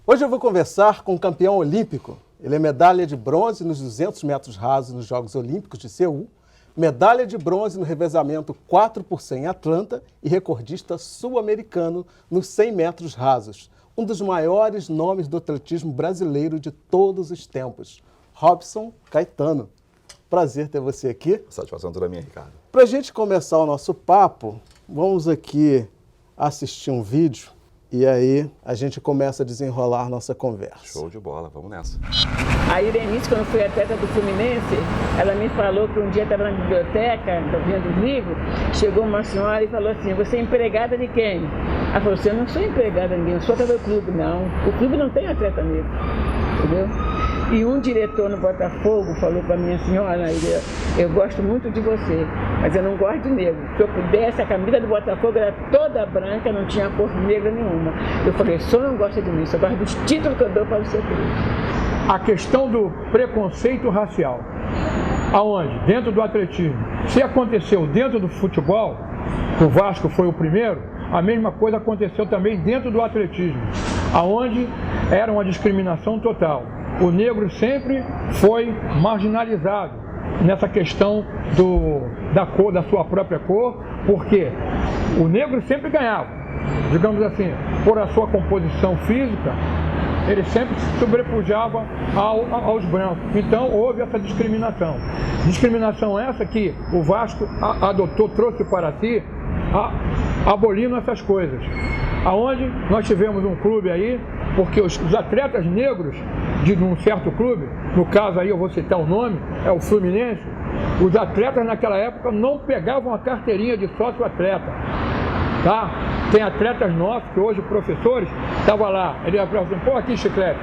Hoje eu vou conversar com um campeão olímpico. Ele é medalha de bronze nos 200 metros rasos nos Jogos Olímpicos de Seul, medalha de bronze no revezamento 4x100 em Atlanta e recordista sul-americano nos 100 metros rasos. Um dos maiores nomes do atletismo brasileiro de todos os tempos, Robson Caetano. Prazer ter você aqui. Satisfação toda minha, Ricardo. Para a gente começar o nosso papo, vamos aqui assistir um vídeo. E aí a gente começa a desenrolar nossa conversa. Show de bola, vamos nessa. A Irenice, quando foi atleta do Fluminense, ela me falou que um dia estava na biblioteca, vendo livro, chegou uma senhora e falou assim, você é empregada de quem? Ela falou assim, eu não sou empregada de ninguém, eu sou atleta do clube. Não, o clube não tem atleta negro, entendeu? E um diretor no Botafogo falou para minha senhora, eu gosto muito de você, mas eu não gosto de negro. Se eu pudesse, a camisa do Botafogo era toda branca, não tinha cor negra nenhuma. Eu falei, só não gosta de mim, só gosta dos títulos que eu dou para o seu clube. A questão do preconceito racial, aonde? Dentro do atletismo. Se aconteceu dentro do futebol, o Vasco foi o primeiro, a mesma coisa aconteceu também dentro do atletismo, aonde era uma discriminação total. O negro sempre foi marginalizado nessa questão da cor, da sua própria cor, porque o negro sempre ganhava, digamos assim, por a sua composição física, ele sempre se sobrepujava aos brancos. Então houve essa discriminação. Discriminação essa que o Vasco adotou, trouxe para si, abolindo essas coisas. Aonde nós tivemos um clube aí, porque os atletas negros de um certo clube, no caso aí eu vou citar o nome, é o Fluminense, os atletas naquela época não pegavam a carteirinha de sócio-atleta, tá? Tem atletas nossos, que hoje professores, estavam lá, ele falou assim, pô, aqui Chiclete,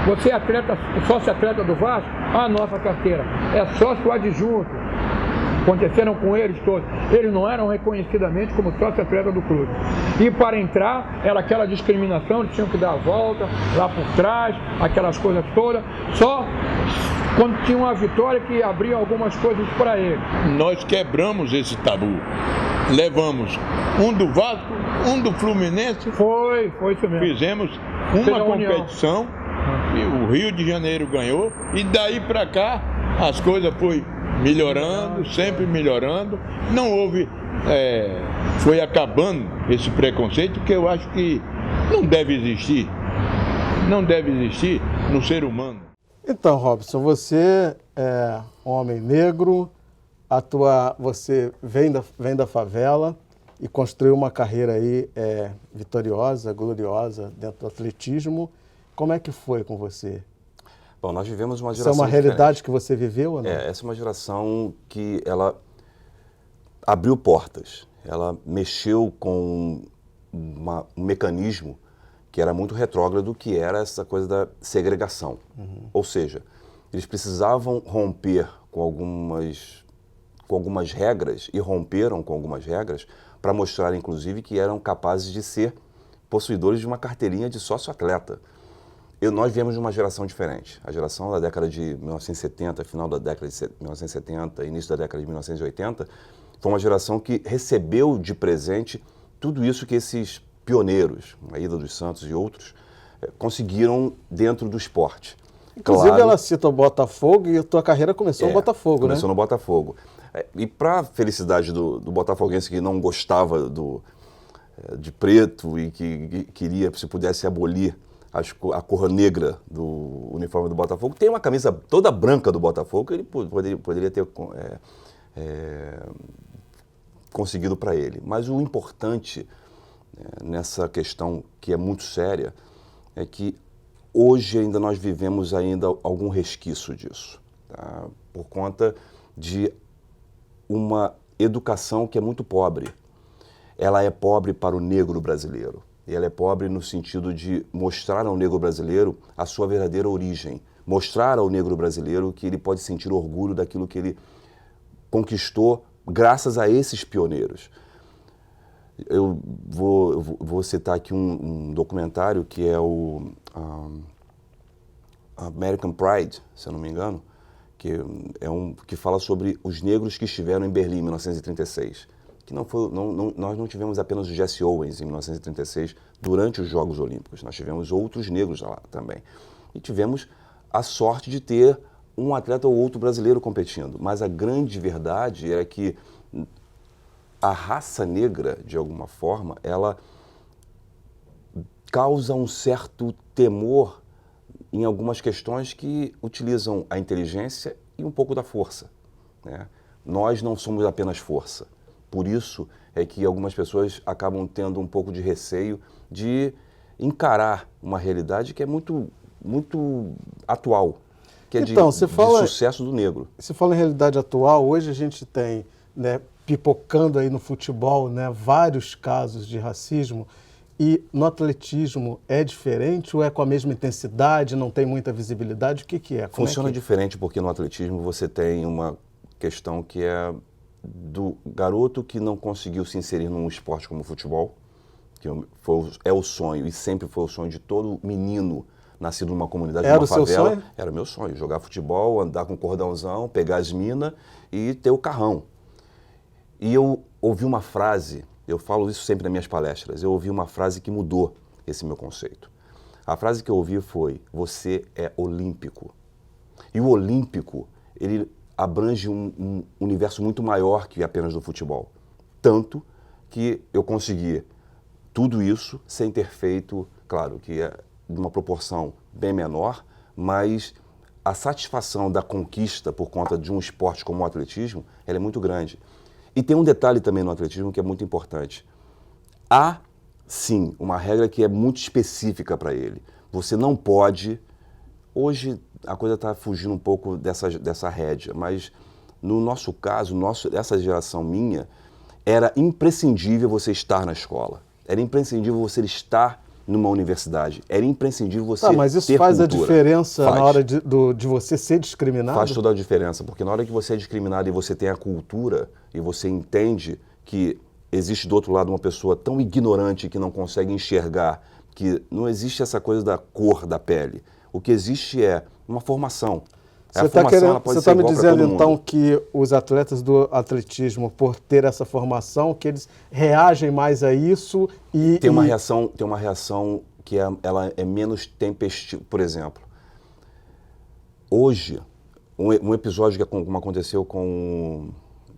você é atleta, sócio-atleta do Vasco? A nossa carteira é sócio adjunto. Aconteceram com eles todos. Eles não eram reconhecidamente como sócio-atleta do clube. E para entrar, era aquela discriminação, eles tinham que dar a volta, lá por trás, aquelas coisas todas. Só quando tinha uma vitória que abria algumas coisas para eles. Nós quebramos esse tabu. Levamos um do Vasco, um do Fluminense. Foi isso mesmo. Fizemos uma competição e o Rio de Janeiro ganhou. E daí para cá, as coisas foi melhorando, sempre melhorando. Não houve, foi acabando esse preconceito que eu acho que não deve existir. Não deve existir no ser humano. Então, Robson, você é homem negro, você vem da favela e construiu uma carreira aí vitoriosa, gloriosa dentro do atletismo. Como é que foi com você? Bom, nós vivemos uma geração Isso é uma realidade diferente. Que você viveu ou não? Essa é uma geração que ela abriu portas, ela mexeu com um mecanismo que era muito retrógrado, que era essa coisa da segregação. Ou seja, eles precisavam romper com algumas regras, e romperam com algumas regras, para mostrar, inclusive, que eram capazes de ser possuidores de uma carteirinha de sócio-atleta. Nós viemos de uma geração diferente. A geração da década de 1970, final da década de 1970, início da década de 1980, foi uma geração que recebeu de presente tudo isso que esses pioneiros, a Ilha dos Santos e outros, conseguiram dentro do esporte. Inclusive, claro, ela cita o Botafogo e a tua carreira começou no Botafogo, começou no Botafogo. E para a felicidade do botafoguense que não gostava de preto e que queria, se pudesse, abolir a cor negra do uniforme do Botafogo, tem uma camisa toda branca do Botafogo que ele poderia ter conseguido para ele. Mas o importante nessa questão, que é muito séria, é que hoje ainda nós vivemos ainda algum resquício disso, tá? Por conta de uma educação que é muito pobre. Ela é pobre para o negro brasileiro. E ela é pobre no sentido de mostrar ao negro brasileiro a sua verdadeira origem. Mostrar ao negro brasileiro que ele pode sentir orgulho daquilo que ele conquistou graças a esses pioneiros. Eu vou citar aqui um documentário que é o American Pride, se eu não me engano, que fala sobre os negros que estiveram em Berlim em 1936. Que nós não tivemos apenas o Jesse Owens em 1936 durante os Jogos Olímpicos, nós tivemos outros negros lá também. E tivemos a sorte de ter um atleta ou outro brasileiro competindo. Mas a grande verdade era que a raça negra, de alguma forma, ela causa um certo temor em algumas questões que utilizam a inteligência e um pouco da força, né? Nós não somos apenas força. Por isso é que algumas pessoas acabam tendo um pouco de receio de encarar uma realidade que é muito, muito atual, que é então, de sucesso do negro. Você fala em realidade atual, hoje a gente tem, né, pipocando aí no futebol, né, vários casos de racismo, e no atletismo é diferente ou é com a mesma intensidade, não tem muita visibilidade? O que é? Funciona diferente porque no atletismo você tem uma questão que é do garoto que não conseguiu se inserir num esporte como o futebol, que é o sonho e sempre foi o sonho de todo menino nascido numa comunidade, numa favela. Era o seu sonho? Era o meu sonho, jogar futebol, andar com cordãozão, pegar as minas e ter o carrão. E eu ouvi uma frase, eu falo isso sempre nas minhas palestras, eu ouvi uma frase que mudou esse meu conceito. A frase que eu ouvi foi: você é olímpico. E o olímpico, ele abrange um universo muito maior que apenas do futebol. Tanto que eu consegui tudo isso sem ter feito, claro, que é de uma proporção bem menor, mas a satisfação da conquista por conta de um esporte como o atletismo, ela é muito grande. E tem um detalhe também no atletismo que é muito importante. Há, sim, uma regra que é muito específica para ele. Você não pode... Hoje a coisa está fugindo um pouco dessa rédea, mas no nosso caso, essa geração minha, era imprescindível você estar na escola. Era imprescindível você estar numa universidade. Era imprescindível você ter mas isso faz cultura. A diferença na hora de você ser discriminado? Faz toda a diferença, porque na hora que você é discriminado e você tem a cultura e você entende que existe do outro lado uma pessoa tão ignorante que não consegue enxergar, que não existe essa coisa da cor da pele. O que existe é uma formação. Você está me dizendo então que os atletas do atletismo, por ter essa formação, que eles reagem mais a isso e... Tem uma reação que ela é menos tempestiva. Por exemplo, hoje, um episódio como aconteceu com...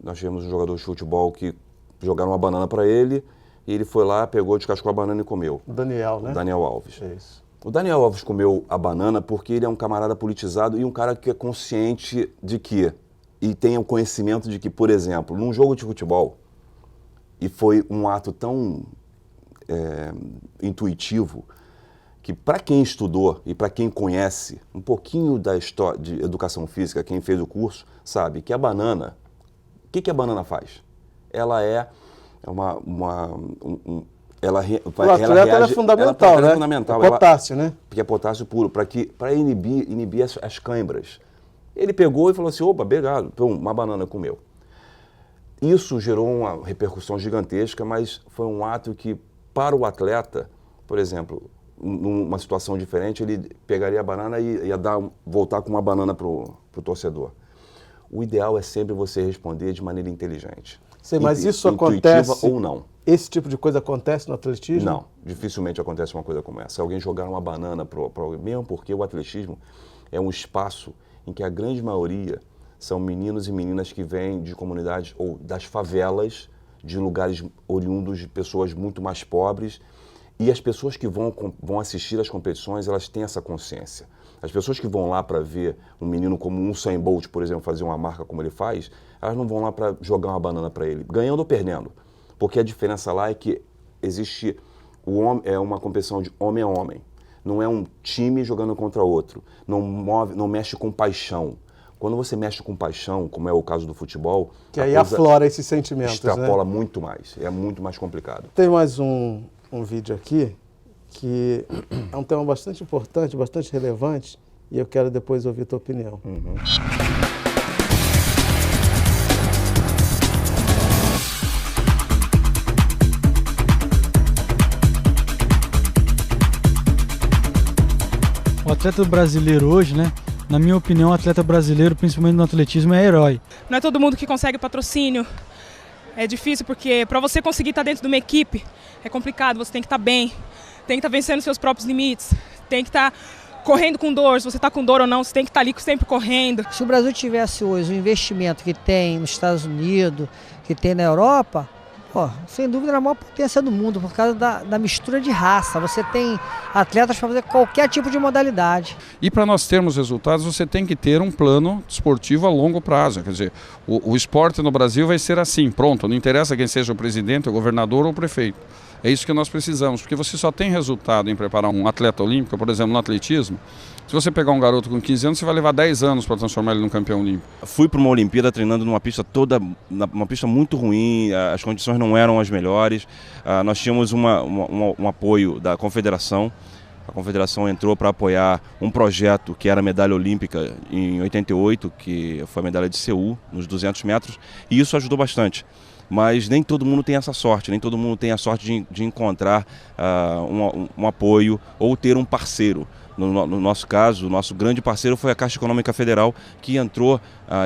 Nós tivemos um jogador de futebol que jogaram uma banana para ele e ele foi lá, pegou, descascou a banana e comeu. O Daniel, né? O Daniel Alves. É isso. O Daniel Alves comeu a banana porque ele é um camarada politizado e um cara que é consciente de que, e tem o conhecimento de que, por exemplo, num jogo de futebol, e foi um ato tão intuitivo, que para quem estudou e para quem conhece um pouquinho da história de educação física, quem fez o curso, sabe que a banana, o que a banana faz? Ela é ela é fundamental, né? É potássio, né? Porque é potássio puro, para inibir as câimbras. Ele pegou e falou assim: opa, obrigado, uma banana comeu. Isso gerou uma repercussão gigantesca, mas foi um ato que, para o atleta, por exemplo, numa situação diferente, ele pegaria a banana e ia voltar com uma banana para o torcedor. O ideal é sempre você responder de maneira inteligente. Sim, mas isso acontece... ou não. Esse tipo de coisa acontece no atletismo? Não, dificilmente acontece uma coisa como essa. Alguém jogar uma banana para alguém, mesmo porque o atletismo é um espaço em que a grande maioria são meninos e meninas que vêm de comunidades ou das favelas, de lugares oriundos de pessoas muito mais pobres, e as pessoas que vão assistir às competições, elas têm essa consciência. As pessoas que vão lá para ver um menino como um Usain Bolt, por exemplo, fazer uma marca como ele faz, elas não vão lá para jogar uma banana para ele, ganhando ou perdendo. Porque a diferença lá é que existe é uma competição de homem a homem. Não é um time jogando contra outro. Não mexe com paixão. Quando você mexe com paixão, como é o caso do futebol... Que aí aflora esses sentimentos, extrapola muito mais. É muito mais complicado. Tem mais um vídeo aqui que é um tema bastante importante, bastante relevante, e eu quero depois ouvir a tua opinião. atleta brasileiro hoje, né? Na minha opinião, o atleta brasileiro, principalmente no atletismo, é herói. Não é todo mundo que consegue patrocínio. É difícil porque para você conseguir estar dentro de uma equipe é complicado. Você tem que estar bem, tem que estar vencendo seus próprios limites, tem que estar correndo com dor. Se você está com dor ou não, você tem que estar ali sempre correndo. Se o Brasil tivesse hoje o investimento que tem nos Estados Unidos, que tem na Europa, sem dúvida era a maior potência do mundo, por causa da mistura de raça. Você tem atletas para fazer qualquer tipo de modalidade. E para nós termos resultados, você tem que ter um plano esportivo a longo prazo. Quer dizer, o esporte no Brasil vai ser assim, pronto, não interessa quem seja o presidente, o governador ou o prefeito. É isso que nós precisamos, porque você só tem resultado em preparar um atleta olímpico, por exemplo, no atletismo. Se você pegar um garoto com 15 anos, você vai levar 10 anos para transformar ele num campeão olímpico. Fui para uma Olimpíada treinando numa pista uma pista muito ruim, as condições não eram as melhores. Nós tínhamos um apoio da Confederação. A Confederação entrou para apoiar um projeto que era a medalha olímpica em 88, que foi a medalha de Seul, nos 200 metros, e isso ajudou bastante. Mas nem todo mundo tem essa sorte, nem todo mundo tem a sorte de encontrar um apoio ou ter um parceiro. No nosso caso, o nosso grande parceiro foi a Caixa Econômica Federal, que entrou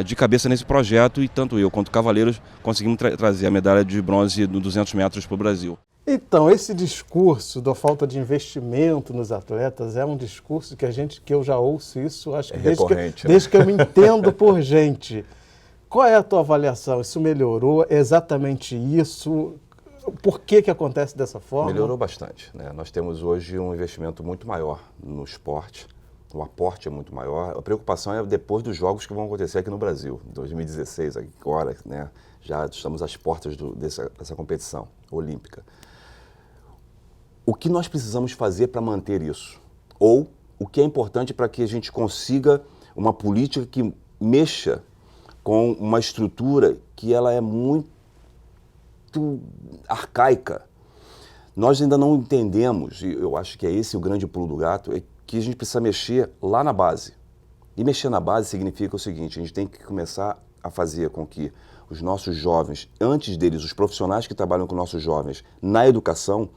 de cabeça nesse projeto, e tanto eu quanto o Cavaleiros conseguimos trazer a medalha de bronze no 200 metros para o Brasil. Então, esse discurso da falta de investimento nos atletas é um discurso que eu já ouço isso, acho que desde que eu me entendo por gente. Qual é a tua avaliação? Isso melhorou? É exatamente isso? Por que acontece dessa forma? Melhorou bastante, né? Nós temos hoje um investimento muito maior no esporte, o aporte é muito maior. A preocupação é depois dos jogos que vão acontecer aqui no Brasil, 2016, agora, né? Já estamos às portas dessa competição olímpica. O que nós precisamos fazer para manter isso? Ou o que é importante para que a gente consiga uma política que mexa com uma estrutura que ela é muito arcaica. Nós ainda não entendemos, e eu acho que é esse o grande pulo do gato, é que a gente precisa mexer lá na base. E mexer na base significa o seguinte: a gente tem que começar a fazer com que os nossos jovens, antes deles, os profissionais que trabalham com nossos jovens na educação,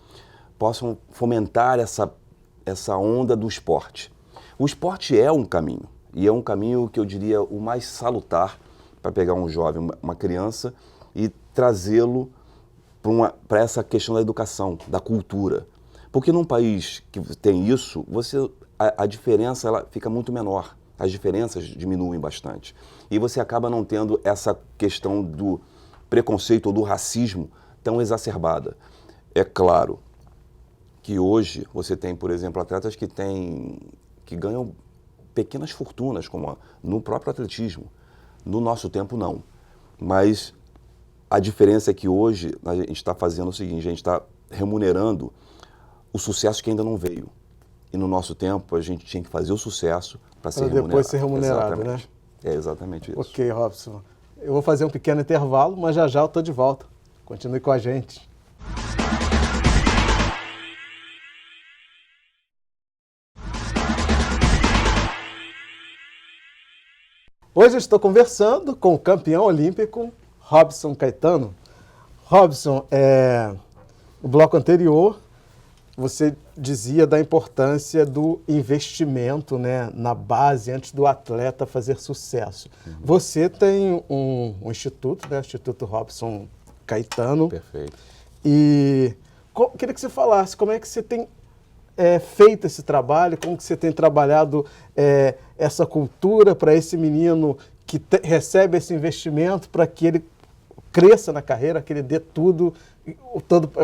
possam fomentar essa onda do esporte. O esporte é um caminho, e é um caminho que eu diria o mais salutar para pegar um jovem, uma criança, e trazê-lo para essa questão da educação, da cultura. Porque num país que tem isso, a diferença ela fica muito menor, as diferenças diminuem bastante. E você acaba não tendo essa questão do preconceito ou do racismo tão exacerbada. É claro que hoje você tem, por exemplo, atletas que ganham pequenas fortunas, como no próprio atletismo. No nosso tempo, não. Mas a diferença é que hoje a gente está fazendo o seguinte: a gente está remunerando o sucesso que ainda não veio. E no nosso tempo, a gente tinha que fazer o sucesso para ser remunerado. Depois ser remunerado, exatamente. Né? É exatamente isso. Ok, Robson. Eu vou fazer um pequeno intervalo, mas já eu estou de volta. Continue com a gente. Hoje eu estou conversando com o campeão olímpico, Robson Caetano. Robson, no bloco anterior, você dizia da importância do investimento, né, na base antes do atleta fazer sucesso. Uhum. Você tem um instituto, né, o Instituto Robson Caetano. Perfeito. E queria que você falasse como é que você tem feito esse trabalho, como que você tem trabalhado essa cultura para esse menino que recebe esse investimento para que ele cresça na carreira, que ele dê tudo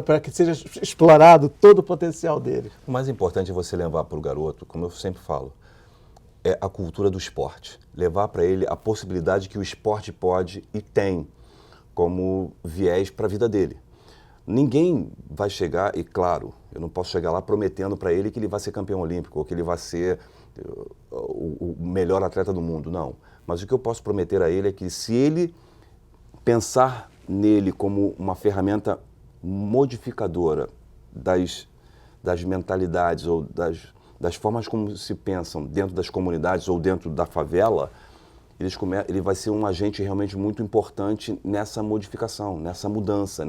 para que seja explorado todo o potencial dele. O mais importante é você levar para o garoto, como eu sempre falo, é a cultura do esporte. Levar para ele a possibilidade que o esporte pode e tem como viés para a vida dele. Ninguém vai chegar, e claro, eu não posso chegar lá prometendo para ele que ele vai ser campeão olímpico ou que ele vai ser o melhor atleta do mundo, não. Mas o que eu posso prometer a ele é que se ele pensar nele como uma ferramenta modificadora das mentalidades ou das formas como se pensam dentro das comunidades ou dentro da favela, ele vai ser um agente realmente muito importante nessa modificação, nessa mudança,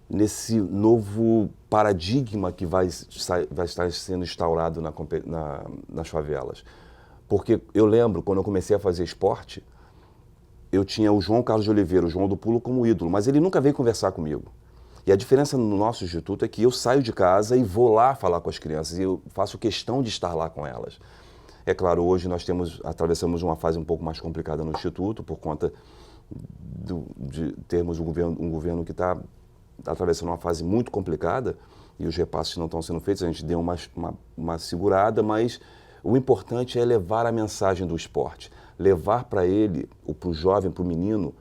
nesse novo paradigma que vai estar sendo instaurado nas favelas. Porque eu lembro, quando eu comecei a fazer esporte, eu tinha o João Carlos de Oliveira, o João do Pulo, como ídolo, mas ele nunca veio conversar comigo. E a diferença no nosso instituto é que eu saio de casa e vou lá falar com as crianças, e eu faço questão de estar lá com elas. É claro, hoje nós atravessamos uma fase um pouco mais complicada no instituto, por conta de termos um governo que está atravessando uma fase muito complicada, e os repasses não estão sendo feitos, a gente deu uma segurada, mas o importante é levar a mensagem do esporte, levar para ele, para o jovem, para o menino,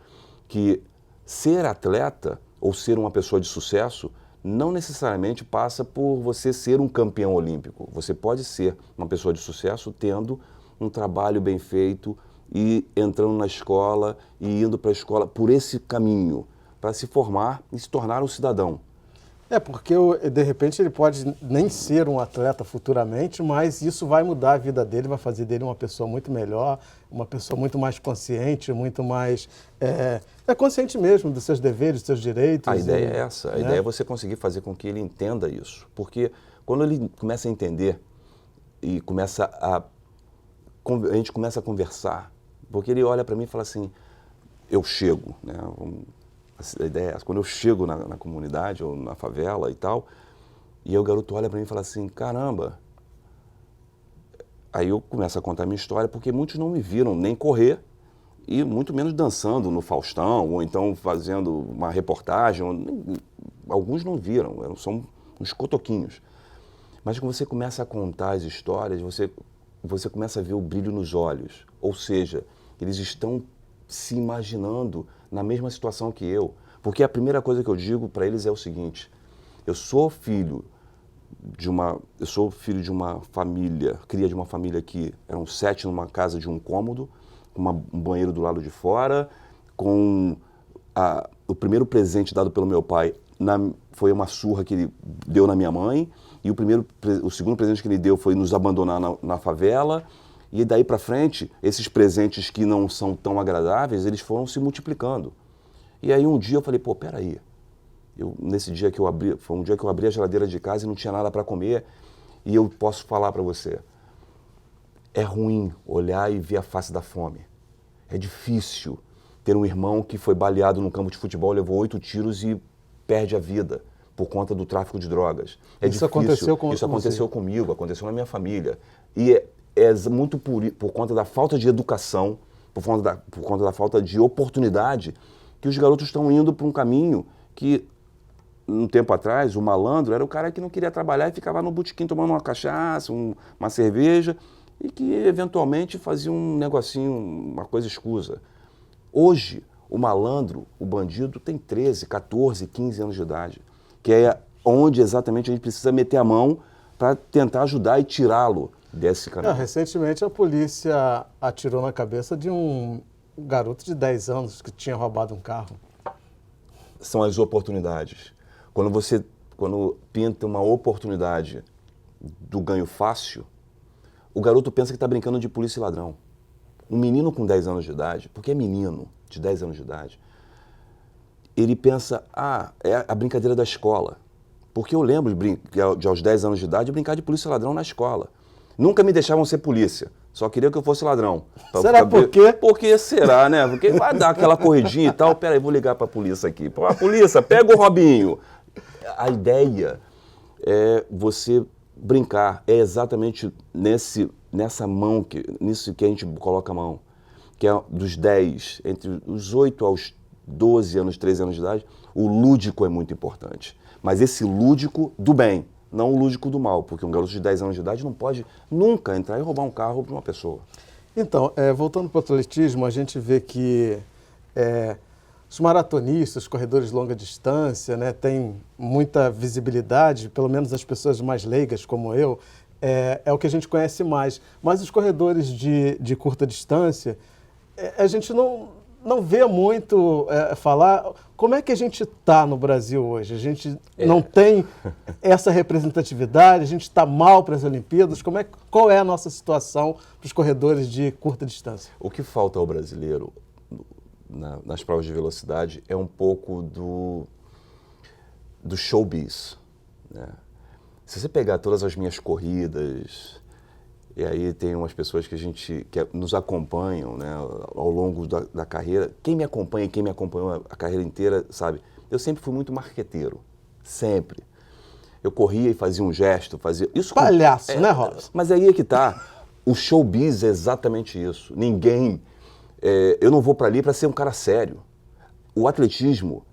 que ser atleta ou ser uma pessoa de sucesso não necessariamente passa por você ser um campeão olímpico. Você pode ser uma pessoa de sucesso tendo um trabalho bem feito e entrando na escola e indo para a escola por esse caminho, para se formar e se tornar um cidadão. Porque de repente ele pode nem ser um atleta futuramente, mas isso vai mudar a vida dele, vai fazer dele uma pessoa muito melhor, uma pessoa muito mais consciente, muito mais consciente mesmo dos seus deveres, dos seus direitos. A ideia é essa, a ideia é você conseguir fazer com que ele entenda isso, porque quando ele começa a entender e a gente começa a conversar, porque ele olha para mim e fala assim, eu chego, né? A ideia é essa, quando eu chego na comunidade ou na favela e tal, e aí o garoto olha para mim e fala assim, caramba. Aí eu começo a contar a minha história, porque muitos não me viram nem correr, e muito menos dançando no Faustão, ou então fazendo uma reportagem, alguns não viram, são uns cotoquinhos. Mas quando você começa a contar as histórias, você começa a ver o brilho nos olhos, ou seja, eles estão se imaginando na mesma situação que eu. Porque a primeira coisa que eu digo para eles é o seguinte, eu sou filho de uma família, cria de uma família que eram 7 numa casa de um cômodo, com um banheiro do lado de fora, com o primeiro presente dado pelo meu pai foi uma surra que ele deu na minha mãe, e o segundo presente que ele deu foi nos abandonar na favela. E daí para frente, esses presentes que não são tão agradáveis, eles foram se multiplicando. E aí um dia eu falei, peraí, nesse dia que eu abri, foi um dia que eu abri a geladeira de casa e não tinha nada para comer, e eu posso falar para você, é ruim olhar e ver a face da fome. É difícil ter um irmão que foi baleado no campo de futebol, levou 8 tiros e perde a vida por conta do tráfico de drogas. Isso aconteceu comigo, aconteceu na minha família. E é muito por conta da falta de educação, por conta da falta de oportunidade, que os garotos estão indo para um caminho que, um tempo atrás, o malandro era o cara que não queria trabalhar e ficava no botequim tomando uma cachaça, uma cerveja, e que eventualmente fazia um negocinho, uma coisa escusa. Hoje, o malandro, o bandido, tem 13, 14, 15 anos de idade, que é onde exatamente a gente precisa meter a mão para tentar ajudar e tirá-lo desse caminho. Recentemente a polícia atirou na cabeça de um garoto de 10 anos que tinha roubado um carro. São as oportunidades. Quando pinta uma oportunidade do ganho fácil, o garoto pensa que está brincando de polícia e ladrão. Um menino com 10 anos de idade, porque é menino de 10 anos de idade, ele pensa, é a brincadeira da escola. Porque eu lembro de aos 10 anos de idade, brincar de polícia e ladrão na escola. Nunca me deixavam ser polícia, só queria que eu fosse ladrão. Será por quê? Porque será, né? Porque vai dar aquela corridinha e tal, peraí, vou ligar para a polícia aqui. Polícia, pega o Robinho. A ideia é você brincar, é exatamente nessa mão, nisso que a gente coloca a mão, que é dos 10, entre os 8 aos 12 anos, 13 anos de idade, o lúdico é muito importante. Mas esse lúdico do bem, não o lúdico do mal, porque um garoto de 10 anos de idade não pode nunca entrar e roubar um carro de uma pessoa. Então, voltando para o atletismo, a gente vê que os maratonistas, os corredores de longa distância, né, têm muita visibilidade, pelo menos as pessoas mais leigas como eu, é o que a gente conhece mais. Mas os corredores de curta distância, a gente não vê muito falar. Como é que a gente está no Brasil hoje? A gente não tem essa representatividade, a gente está mal para as Olimpíadas. Qual é a nossa situação para os corredores de curta distância? O que falta ao brasileiro nas provas de velocidade é um pouco do showbiz, né? Se você pegar todas as minhas corridas, e aí tem umas pessoas que nos acompanham, né, ao longo da carreira, quem me acompanhou a carreira inteira, sabe, eu sempre fui muito marqueteiro, sempre. Eu corria e fazia um gesto, fazia... Isso palhaço, né, Robson? Mas aí é que tá, o showbiz é exatamente isso. Eu não vou para ali para ser um cara sério. O atletismo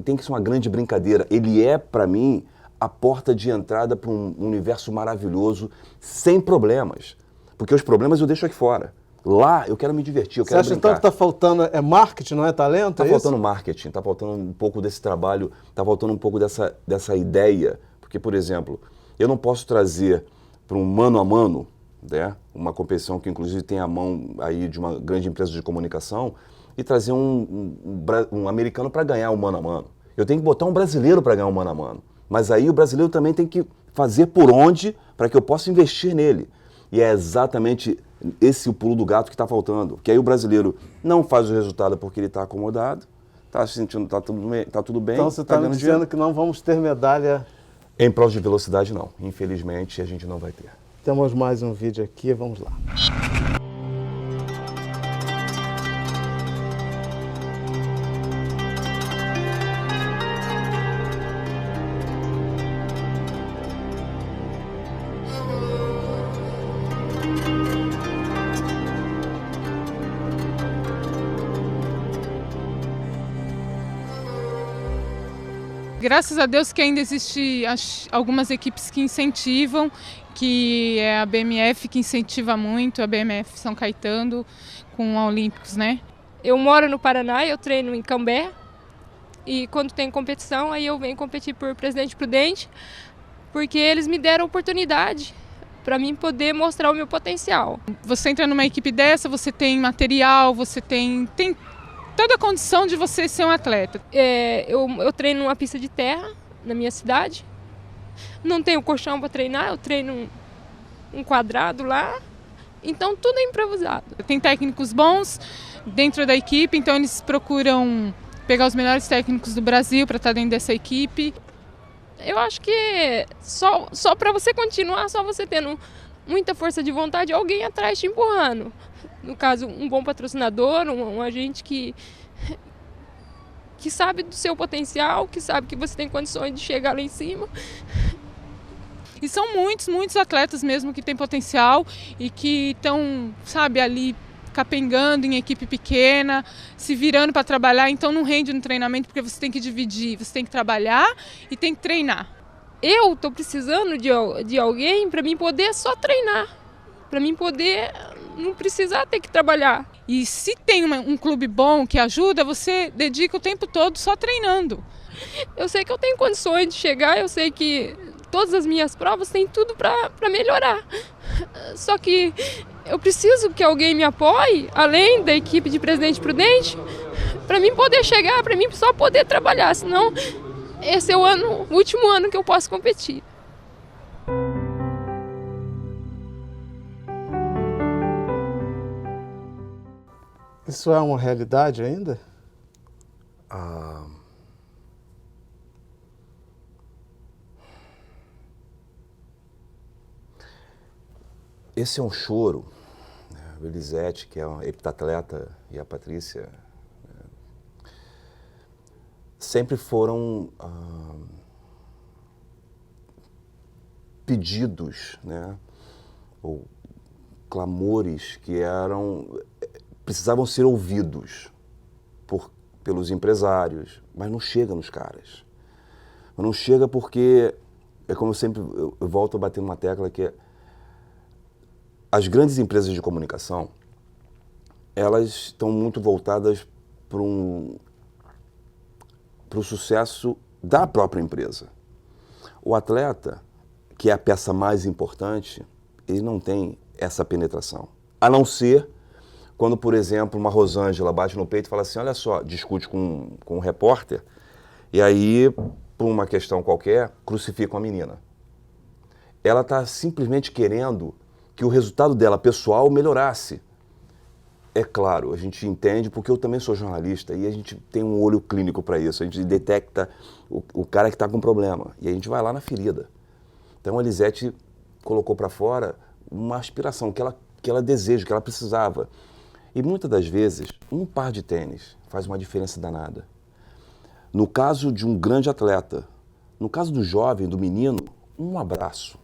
tem que ser uma grande brincadeira. Ele é, para mim, a porta de entrada para um universo maravilhoso, sem problemas. Porque os problemas eu deixo aqui fora. Lá eu quero me divertir, eu quero brincar. Você acha então que está faltando marketing, não é talento? Está faltando marketing, está faltando um pouco desse trabalho, está faltando um pouco dessa ideia. Porque, por exemplo, eu não posso trazer para um mano a mano, né, uma competição que inclusive tem a mão aí de uma grande empresa de comunicação, e trazer um americano para ganhar o mano a mano. Eu tenho que botar um brasileiro para ganhar o mano a mano. Mas aí o brasileiro também tem que fazer por onde para que eu possa investir nele. E é exatamente esse o pulo do gato que está faltando. Que aí o brasileiro não faz o resultado porque ele está acomodado, está se sentindo, está tudo bem. Então você está me dizendo que não vamos ter medalha... Em prova de velocidade, não. Infelizmente, a gente não vai ter. Temos mais um vídeo aqui, vamos lá. Graças a Deus que ainda existe algumas equipes que incentivam, que é a BMF que incentiva muito, a BMF São Caetano com a Olímpicos, né? Eu moro no Paraná, eu treino em Cambé e quando tem competição aí eu venho competir por Presidente Prudente, porque eles me deram oportunidade para mim poder mostrar o meu potencial. Você entra numa equipe dessa, você tem material, você tem toda a condição de você ser um atleta. Eu treino numa pista de terra, na minha cidade. Não tenho colchão para treinar, eu treino um quadrado lá. Então tudo é improvisado. Tem técnicos bons dentro da equipe, então eles procuram pegar os melhores técnicos do Brasil para estar dentro dessa equipe. Eu acho que só para você continuar, só você tendo muita força de vontade, alguém atrás te empurrando. No caso, um bom patrocinador, um agente que sabe do seu potencial, que sabe que você tem condições de chegar lá em cima. E são muitos atletas mesmo que têm potencial e que estão, sabe, ali capengando em equipe pequena, se virando para trabalhar, então não rende no treinamento porque você tem que dividir, você tem que trabalhar e tem que treinar. Eu estou precisando de alguém para mim poder só treinar, para mim poder não precisar ter que trabalhar. E se tem um clube bom que ajuda, você dedica o tempo todo só treinando. Eu sei que eu tenho condições de chegar, eu sei que todas as minhas provas têm tudo para melhorar. Só que eu preciso que alguém me apoie, além da equipe de Presidente Prudente, para mim poder chegar, para mim só poder trabalhar, senão esse é o último ano que eu posso competir. Isso é uma realidade ainda? Esse é um choro. A Elisete, que é uma heptatleta, e a Patrícia, sempre foram pedidos, né, ou clamores que precisavam ser ouvidos pelos empresários, mas não chega nos caras. Não chega porque, é como eu volto a bater numa tecla que as grandes empresas de comunicação, elas estão muito voltadas para o sucesso da própria empresa. O atleta, que é a peça mais importante, ele não tem essa penetração. A não ser quando, por exemplo, uma Rosângela bate no peito e fala assim, olha só, discute com um repórter, e aí, por uma questão qualquer, crucificam a menina. Ela está simplesmente querendo que o resultado dela pessoal melhorasse. É claro, a gente entende, porque eu também sou jornalista e a gente tem um olho clínico para isso. A gente detecta o cara que está com problema e a gente vai lá na ferida. Então a Elisete colocou para fora uma aspiração que ela deseja, que ela precisava. E muitas das vezes, um par de tênis faz uma diferença danada. No caso de um grande atleta, no caso do jovem, do menino, um abraço.